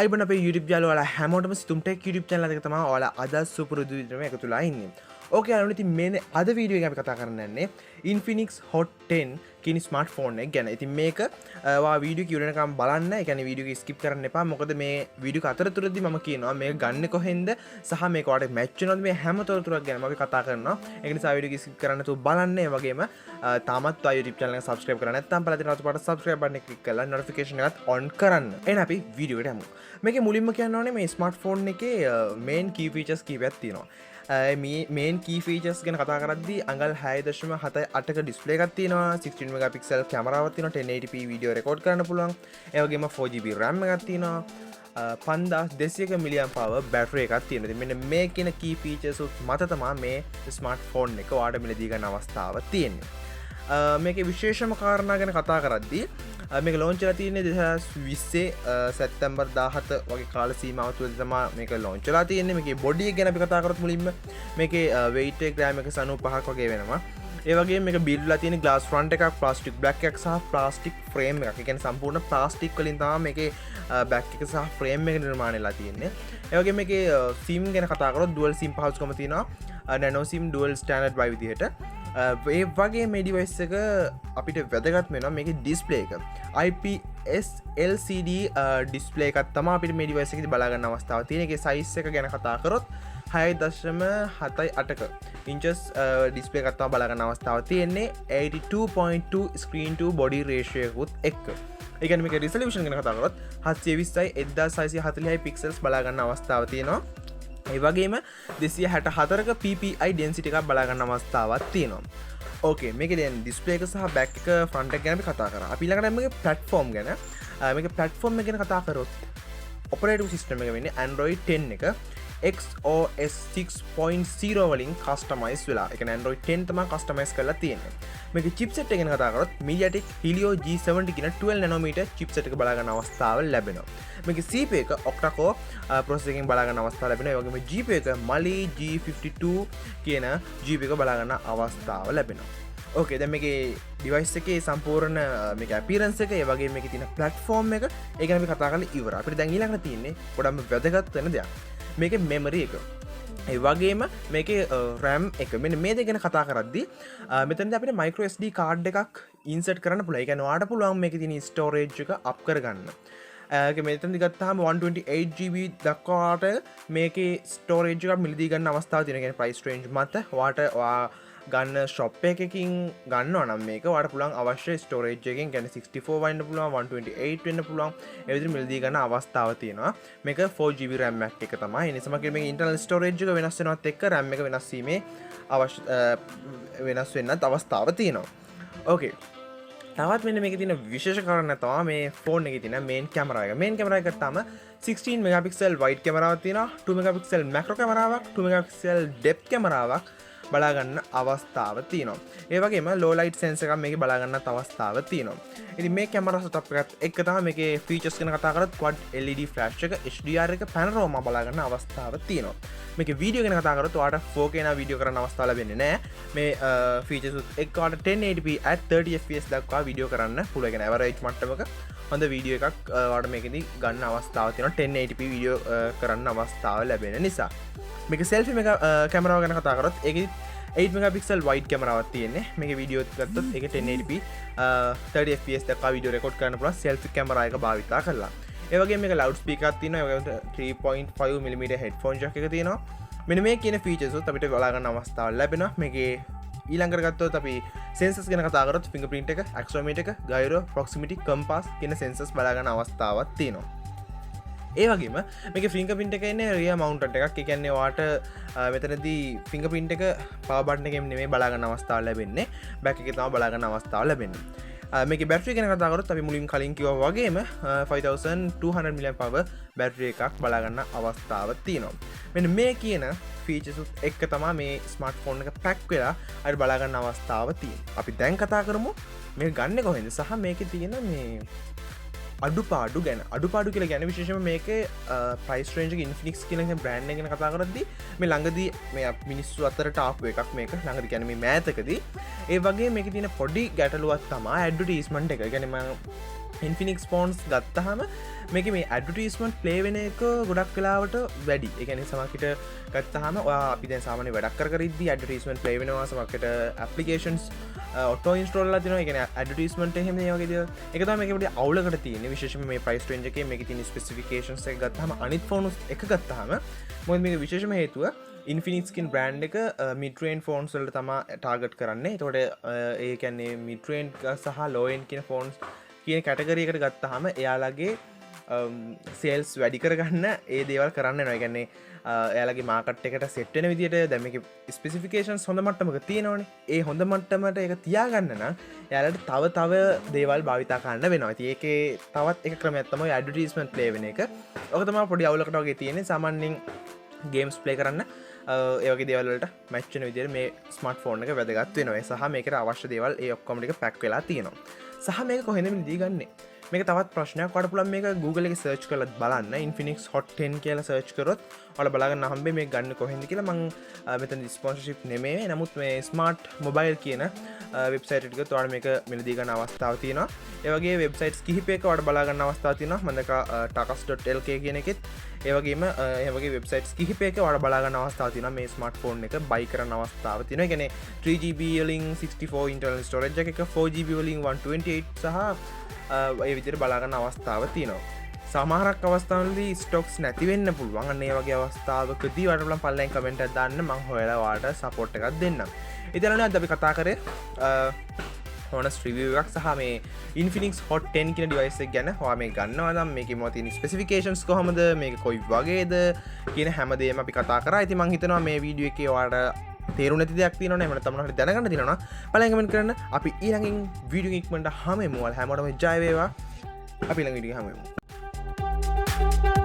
අයිබන අපේ YouTube යාළුවෝ හැමෝටම sithumtech YouTube channel එක තමයි ඔයාලා අද සුපුරුදු විදිහටම එකතුලා ඉන්නේ. ඕකේ යාළුවෝ ඉතින් මේ අද වීඩියෝ එක අපි කතා කරන්න යන්නේ Infinix Hot 10 කියන ස්මාර්ට්ෆෝන් එක ගැන. ඉතින් මේක ඔයා වීඩියෝ එක ඉවරනකම් බලන්න. ඒ කියන්නේ වීඩියෝ එක skip කරන්න එපා. මොකද මේ වීඩියෝ එක අතරතුරදී මම කියනවා මේක ගන්න කොහෙන්ද සහ මේක ඔයාලට මැච් වෙනවද මේ හැම තොරතුරක් ගැන අපි කතා කරනවා. ඒක නිසා වීඩියෝ එක skip කරන්න නැතුව බලන්න. ඒ වගේම තාමත් ඔයා YouTube channel එක subscribe කරලා නැත්නම් පළතින රතු පාට subscribe button එක click කරලා notification එකත් on කරන්න. එහෙනම් අපි වීඩියෝ එකට යමු. මේකේ මුලින්ම කියන්න ඕනේ මේ ස්මාර්ට්ෆෝන් එකේ main key features කීපයක් තියෙනවා. මේන් key features ගැන කතා කරද්දී අඟල් 6.78ක ඩිස්ප්ලේ එකක් තියෙනවා, 16 megapixel කැමරාවක් තියෙනවා, 1080p වීඩියෝ රෙකෝඩ් කරන්න පුළුවන්. ඒ වගේම 4GB RAM එකක් තියෙනවා, 5200 mAh බැටරි එකක් තියෙනවා. ඉතින් මෙන්න මේ කියන key features මත තමයි මේ ස්මාර්ට්ෆෝන් එක ඔයාලට මිලදී ගන්න අවස්ථාව තියෙන්නේ. මේකේ විශේෂම කාරණා ගැන කතා කරද්දී මේක ලොන්ච් වෙලා තියෙන්නේ 2020 සැප්තැම්බර් 17 වගේ කාල සීමාව තුළදී තමයි මේක ලොන්ච් වෙලා තියෙන්නේ. මේකේ බොඩි එක ගැන අපි කතා කරොත් මුලින්ම මේකේ weight එක ග්‍රෑම් 195ක් වගේ වෙනවා. ඒ වගේම මේක බිල්ඩ් වෙලා තියෙන්නේ glass front එකක්, plastic back එකක් සහ plastic frame එකක්. ඒ කියන්නේ සම්පූර්ණ plastic වලින් තමයි මේකේ back එක සහ frame එක නිර්මාණය වෙලා තියෙන්නේ. ඒ වගේම මේකේ SIM ගැන කතා කරොත් dual SIM පහසුකම තියෙනවා. nano SIM dual standard by විදිහට. ඒ වගේ මේ ඩිවයිස් එක අපිට වැදගත් වෙනවා මේකේ ඩිස්ප්ලේ එක. IPS LCD ඩිස්ප්ලේ එකක් තමයි අපිට මේ ඩිවයිස් එකේදී බලා ගන්න අවස්ථාව තියෙන. ඒකේ සයිස් එක ගැන කතා කරොත් 6.78ක ඉන්චස් ඩිස්ප්ලේ එකක් තමයි බලා ගන්න අවස්ථාව තියෙන්නේ. 82.2 screen to body ratio එකකුත් එක්ක. ඒ කියන්නේ මේකේ resolution ගැන කතා කරොත් 720x1640 pixels බලා ගන්න අවස්ථාව තියෙනවා. ඒ වගේම 264ක PPI density එකක් බලා ගන්න අවස්ථාවක් තියෙනවා. ඕකේ, මේකේ දැන් ඩිස්ප්ලේ එක සහ බෑක් එක ෆ්‍රන්ට් එක ගැන අපි කතා කරා. අපි ඊළඟට මේකේ platform ගැන. මේකේ platform එක ගැන කතා කරොත් operating system එක වෙන්නේ Android 10 එක XOS 6.0 වලින් customize වෙලා. ඒ කියන්නේ Android 10 තමයි customize කරලා තියෙන්නේ. මේකේ chipset එක ගැන කතා කරොත් MediaTek Helio G70 කියන 12 nanometer chipset එක බලා ගන්න අවස්ථාව ලැබෙනවා. මේකේ CPU එක octa-core processor එකකින් බලා ගන්න අවස්ථාව ලැබෙනවා. ඒ වගේම GPU එක Mali G52 කියන GPU එක බලා ගන්න අවස්ථාව ලැබෙනවා. ඕකේ, දැන් මේකේ ඩිවයිස් එකේ සම්පූර්ණ මේකේ අපියරන්ස් එක, ඒ වගේම මේකේ තියෙන platform එක, ඒ ගැන අපි කතා කරලා ඉවරයි. අපිට දැන් ඊළඟට තියෙන්නේ ගොඩක්ම වැදගත් වෙන දෙයක්. මේකේ memory එක. ඒ වගේම මේකේ RAM එක. මෙන්න මේ දෙක ගැන කතා කරද්දී මෙතනදී අපිට micro SD card එකක් insert කරන්න පුළුවන්. ඒ කියන්නේ ඔයාලට පුළුවන් මේකේ තියෙන storage එක up කරගන්න. මෙතනදී ගත්තාම 128GB දක්වාට මේකේ storage එකක් මිලදී ගන්න අවස්ථාවක් තියෙනවා. කියන්නේ price range මත ඔයාට ගන්න shop එකකින් ගන්නවා නම් මේක ඔයාලට පුළුවන් අවශ්‍ය storage එකකින් කියන්නේ 64 වෙන්න පුළුවන්, 128 වෙන්න පුළුවන්. ඒ විදිහට මිලදී ගන්න අවස්ථාවක් තියෙනවා. මේක 4GB RAM එක තමයි. ඒ නිසා මේක internal storage එක වෙනස් වෙනවත් එක්ක RAM එක වෙනස් වීමේ අවශ්‍ය වෙනස් වෙන්නත් අවස්ථාවක් තියෙනවා. ඕකේ. තවත් මෙන්න මේකේ තියෙන විශේෂ කාරණා තමයි මේ ෆෝන් එකේ තියෙන මේන් කැමරා එක. මේන් කැමරා එක ගත්තාම 16 megapixel wide කැමරාවක් තියෙනවා, 2 megapixel macro කැමරාවක්, 2 megapixel depth කැමරාවක් බලා ගන්න අවස්ථාව තියෙනවා. ඒ වගේම low light sensor එකක් මේකේ බලා ගන්නත් අවස්ථාව තියෙනවා. ඉතින් මේ කැමරා setup එකත් එක්ක තමයි මේකේ features ගැන කතා කරත් quad LED flash එක, HDR එක, panorama බලා ගන්න අවස්ථාව තියෙනවා. මේකේ වීඩියෝ ගැන කතා කරොත් ඔයාලට 4K නා වීඩියෝ කරන්න අවස්ථාව ලැබෙන්නේ නැහැ. මේ features එක්ක ඔයාලට 1080p at 30 fps දක්වා වීඩියෝ කරන්න පුළුවන්. ඒ කියන්නේ average මට්ටමක හොඳ වීඩියෝ එකක් ඔයාලට මේකෙදි ගන්න අවස්ථාව තියෙනවා. 1080p වීඩියෝ කරන්න අවස්ථාව ලැබෙන නිසා. මේක selfie කැමරාව ගැන කතා කරොත් ඒකෙදි 8 megapixel wide කැමරාවක් තියෙන්නේ. මේකේ වීඩියෝ ගත්තොත් ඒක 1080p 30 fps දක්වා වීඩියෝ රෙකෝඩ් කරන්න පුළුවන් selfie කැමරා එක භාවිතා කරලා. ඒ වගේම මේක ලවුඩ් ස්පීකර් එකක් තියෙනවා. ඒ වගේම 3.5mm headphone jack එක තියෙනවා. මෙන්න මේ කියන features උත් අපිට බලා ගන්න අවස්ථාවක් ලැබෙනවා. මේකේ ඊළඟට ගත්තොත් අපි sensors ගැන කතා කරොත් fingerprint එක, accelerometer එක, gyro, proximity, compass කියන sensors බලා ගන්න අවස්ථාවක් තියෙනවා. ඒ වගේම මේකේ fingerprint එක එන්නේ rear mounted එකක්. ඒ කියන්නේ ඔයාට මෙතනදී fingerprint එක power button එකෙන් නෙමෙයි බලා ගන්න අවස්ථාව ලැබෙන්නේ. back එකේ තමයි බලා ගන්න අවස්ථාව ලැබෙන්නේ. මේකේ බැටරි ගැන කතා කරොත් අපි මුලින් කලින් කිව්වා වගේම 5200 mAh බැටරි එකක් බලා ගන්න අවස්ථාව තියෙනවා. මෙන්න මේ කියන features උත් එක්ක තමයි මේ ස්මාර්ට්ෆෝන් එක පැක් වෙලා අර බලා ගන්න අවස්ථාව තියෙන්නේ. අපි දැන් කතා කරමු මේක ගන්න කොහෙන්ද සහ මේකේ තියෙන මේ අඩුපාඩු ගැන. අඩුපාඩු කියලා ගැන විශේෂම මේකේ price range එක Infinix කියන brand එක ගැන කතා කරද්දී මේ ළඟදී මේ මිනිස්සු අතරට ආපු එකක් මේක. ළඟදී කියන්නේ මේ මෑතකදී. ඒ වගේ මේකේ තියෙන පොඩි ගැටලුවක් තමයි advertisement එක. ඒ කියන්නේ මම Infinix ෆෝන්ස් ගත්තහම මේක මේ ඇඩ්වර්ටයිස්මන්ට් ප්ලේ වෙන එක ගොඩක් වෙලාවට වැඩි. ඒ කියන්නේ සමහරකට ගත්තාම ඔයා අපි දැන් සාමාන්‍ය වැඩක් කරද්දී ඇඩ්වර්ටයිස්මන්ට් ප්ලේ වෙනවා. සමහරකට ඇප්ලිකේෂන්ස් ඔටෝ ඉන්ස්ටෝල් කරලා තියෙනවා. ඒ කියන්නේ ඇඩ්වර්ටයිස්මන්ට් එහෙම මේ වගේ දේවල්. ඒක තමයි මේකේ පොඩි අවුලකට තියෙන්නේ. විශේෂයෙන්ම මේ ප්‍රයිස් රේන්ජ් එකේ මේකේ තියෙන ස්පෙસિෆිකේෂන්ස් එක ගත්තාම අනිත් ෆෝන්ස් එක ගත්තාම මොකද මේක විශේෂම හේතුව ඉන්ෆිනික්ස්කින් බ්‍රෑන්් එක මිටරේන් ෆෝන්ස් වලට තමා ටාගට් කරන්නේ. තොට ඒ කියන්නේ මිටරේන්් සහ ලෝයන් කියන ෆෝන්ස් කියන කැටගරියකට ගත්තහම එයාලගේ සේල්ස් වැඩි කරගන්න ඒ දේවල් කරන්න නොයි ගන්නේ එයාලගේ මාකට් එකට සෙට්ටන විදිට දැමක ස්පෙසිෆිකේෂන්ස් හොඳ මට්ටමක තියෙනවනේ. ඒ හොඳ මට්ටමට එක තියාගන්න නම් එයාලට තව දේවල් භාවිතා කන්න වෙනවා. ඒකේ තවත් එක ක්‍රමයක්ත්තම ඇඩ්වර්ටයිස්මන්ට් ප්ලේ වෙන එක. ඔක තමයි පොඩි අවුලකට වගේ තියෙන්නේ. සාමාන්‍යයෙන් ගේම්ස් ප්ලේ කරන්න ඒවගේ දේවල්ට මච්චන විදිර මේ ස්මට ෆෝන් එක වැදගත් වෙනවා. සහ මේකට අවශ්‍ය දේවල් ඒ ඔක්කොමටික පැක් වෙලා තියෙනවා. සහ මේක කොහෙදම දීගන්නේ මේක තවත් ප්‍රශ්නයක් වට පුලන් මේක Google එක සර්ච් කළත් බලන්න Infinix Hot 10 කියලා සර්ච් කරොත් ඔයාලා බලගන්න හම්බෙන්නේ මේ ගන්න කොහෙන්ද කියලා. මම මෙතන ස්පොන්සර්ෂිප් නෙමෙයි. නමුත් මේ ස්මාර්ට් මොබයිල් කියන වෙබ්සයිට් එකට ගියොත් ඔයාලා මේක මිලදී ගන්න අවස්ථාව තියෙනවා. ඒ වගේ වෙබ්සයිට්ස් කිහිපයක ඔයාලා බලා ගන්න අවස්ථාව තියෙනවා. මම දැක takas.lk කියන එකෙත් ඒ වගේම ඒ වගේ වෙබ්සයිට්ස් කිහිපයක ඔයාලා බලා ගන්න අවස්ථාව තියෙනවා. මේ ස්මාර්ට්ෆෝන් එක buy කරන්න අවස්ථාව තියෙනවා. ඒ කියන්නේ 3GB වලින් 64 internal storage එක 4GB වලින් 128 සහ ඒ විදිහට බලාගන්න අවස්ථාව තියෙනවා. සමහරක් අවස්ථාවලදී ස්ටොක්ස් නැති වෙන්න පුළුවන්. අන්න ඒ වගේ අවස්ථාවකදී ඔයාලට බලන්න පල්ලෙන් කමෙන්ට් එකක් දාන්න මම හොයලා ඔයාලට සපෝට් එකක් දෙන්නම්. ඉතින් අද අපි කතා කරේ honest review එකක් සහ මේ Infinix Hot 10 කියන device එක ගැන. ඔයා මේක ගන්නවා නම් මේකේ මොකද තියෙන ස්පෙસિෆිකේෂන්ස් කොහමද මේක කොයි වගේද කියන හැමදේම අපි කතා කරා. ඉතින් මම හිතනවා මේ වීඩියෝ එකේ ඔයාලට තේරු නැති දෙයක් තියෙනවනේ එහෙම නැත්නම් මොනවද දැනගන්න තියෙනවනම් බලන්න කමෙන්ට් කරන්න. අපි ඊළඟින් වීඩියෝ එකකට හැමෝම ජය වේවා. අපි ඊළඟ වීඩියෝ එකේ හැමෝම